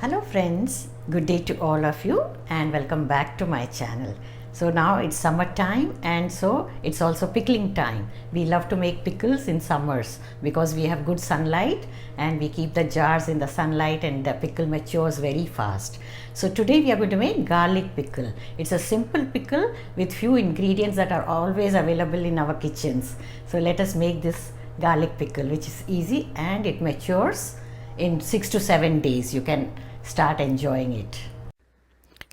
Hello friends, good day to all of you and welcome back to my channel. So now it's summertime and so it's also pickling time. We love to make pickles in summers because we have good sunlight and we keep the jars in the sunlight and the pickle matures very fast. So today we are going to make garlic pickle. It's a simple pickle with few ingredients that are always available in our kitchens. So let us make this garlic pickle, which is easy and it matures in 6 to 7 days. You can start enjoying it.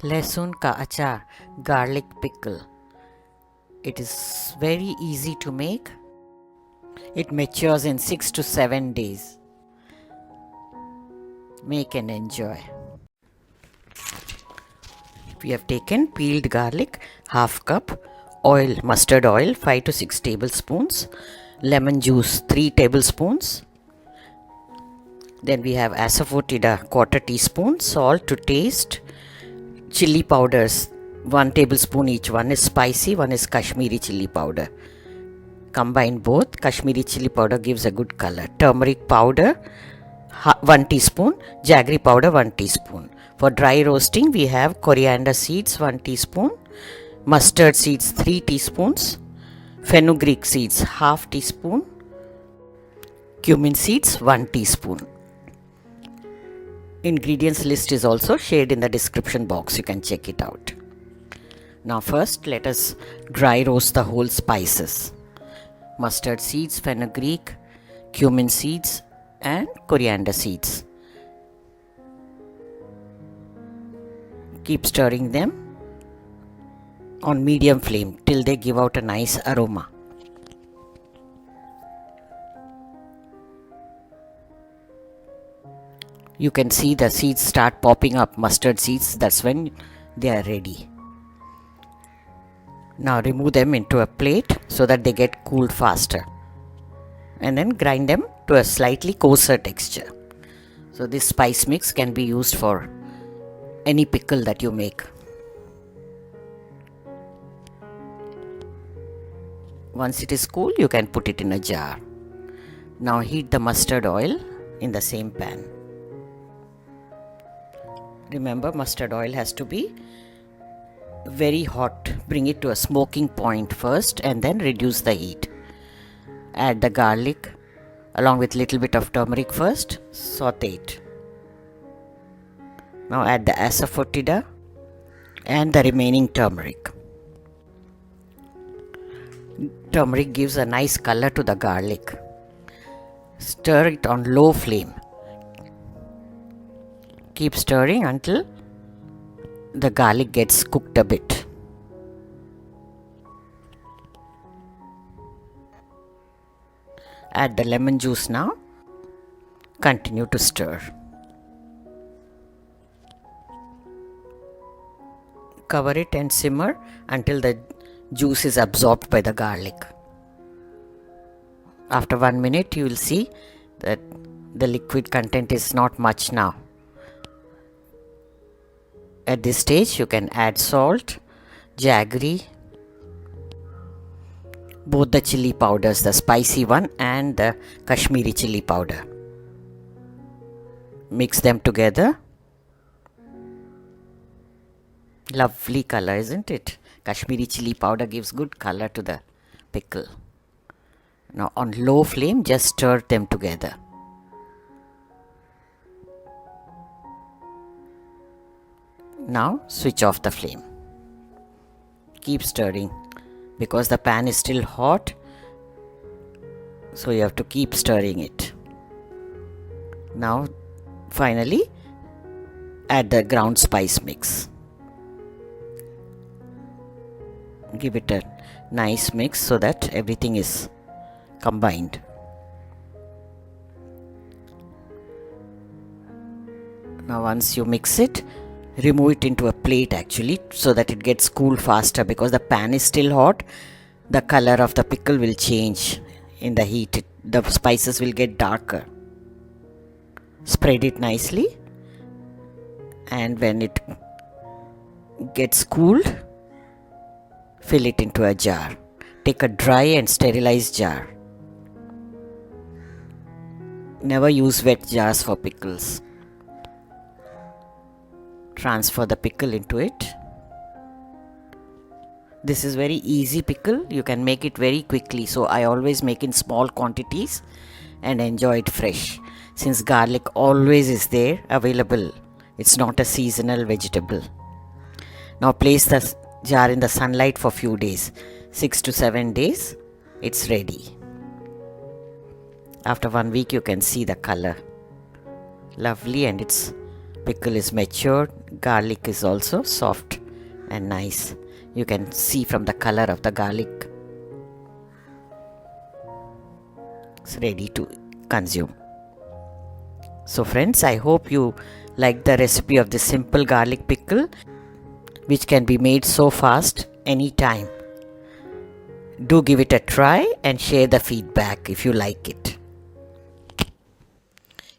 Lehsun ka achar, garlic pickle. It is very easy to make. It matures in 6 to 7 days. Make and enjoy. We have taken peeled garlic, half cup, oil, mustard oil, 5 to 6 tablespoons, lemon juice, 3 tablespoons. Then we have Asafoetida, quarter teaspoon, salt to taste, chilli powders, 1 tablespoon each. One is spicy, one is Kashmiri chilli powder. Combine both. Kashmiri chilli powder gives a good color. Turmeric powder, 1 teaspoon. Jaggery powder, 1 teaspoon. For dry roasting, we have coriander seeds, 1 teaspoon. Mustard seeds, 3 teaspoons. Fenugreek seeds, half teaspoon. Cumin seeds, 1 teaspoon. Ingredients list is also shared in the description box. You can check it out. Now first let us dry roast the whole spices. Mustard seeds, fenugreek, cumin seeds and coriander seeds. Keep stirring them on medium flame till they give out a nice aroma. You can see the seeds start popping up, mustard seeds, that's when they are ready. Now remove them into a plate so that they get cooled faster. And then grind them to a slightly coarser texture. So this spice mix can be used for any pickle that you make. Once it is cool, you can put it in a jar. Now heat the mustard oil in the same pan. Remember, mustard oil has to be very hot. Bring it to a smoking point first and then reduce the heat. Add the garlic along with little bit of turmeric first. Saute it. Now add the Asafoetida and the remaining turmeric. Turmeric gives a nice color to the garlic. Stir it on low flame. Keep stirring until the garlic gets cooked a bit. Add the lemon juice now. Continue to stir. Cover it and simmer until the juice is absorbed by the garlic. After 1 minute, you will see that the liquid content is not much now. At this stage, you can add salt, jaggery, both the chilli powders, the spicy one and the Kashmiri chilli powder. Mix them together. Lovely color, isn't it? Kashmiri chilli powder gives good color to the pickle. Now on low flame, just stir them together. Now switch off the flame. Keep stirring because the pan is still hot, so you have to keep stirring it. Now finally add the ground spice mix. Give it a nice mix so that everything is combined. Now once you mix it, remove it into a plate actually so that it gets cooled faster, because the pan is still hot. The color of the pickle will change in the heat. The spices will get darker. Spread it nicely, and when it gets cooled, fill it into a jar. Take a dry and sterilized jar. Never use wet jars for pickles. transfer the pickle into it. This is very easy pickle. You can make it very quickly. So I always make in small quantities and enjoy it fresh. Since garlic always is there available, it's not a seasonal vegetable. Now place the jar in the sunlight for few days. 6 to 7 days, it's ready. After 1 week you can see the color. Lovely, and its pickle is matured. Garlic is also soft and nice. You can see from the color of the garlic. It's ready to consume. So friends, I hope you like the recipe of this simple garlic pickle, which can be made so fast anytime. Do give it a try and share the feedback if you like it.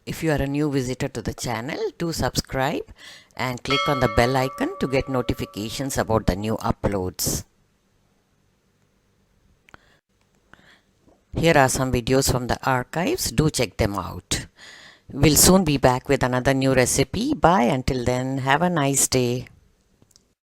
If you are a new visitor to the channel, do subscribe and click on the bell icon to get notifications about the new uploads. Here are some videos from the archives. Do check them out. We'll soon be back with another new recipe. Bye. Until then, have a nice day.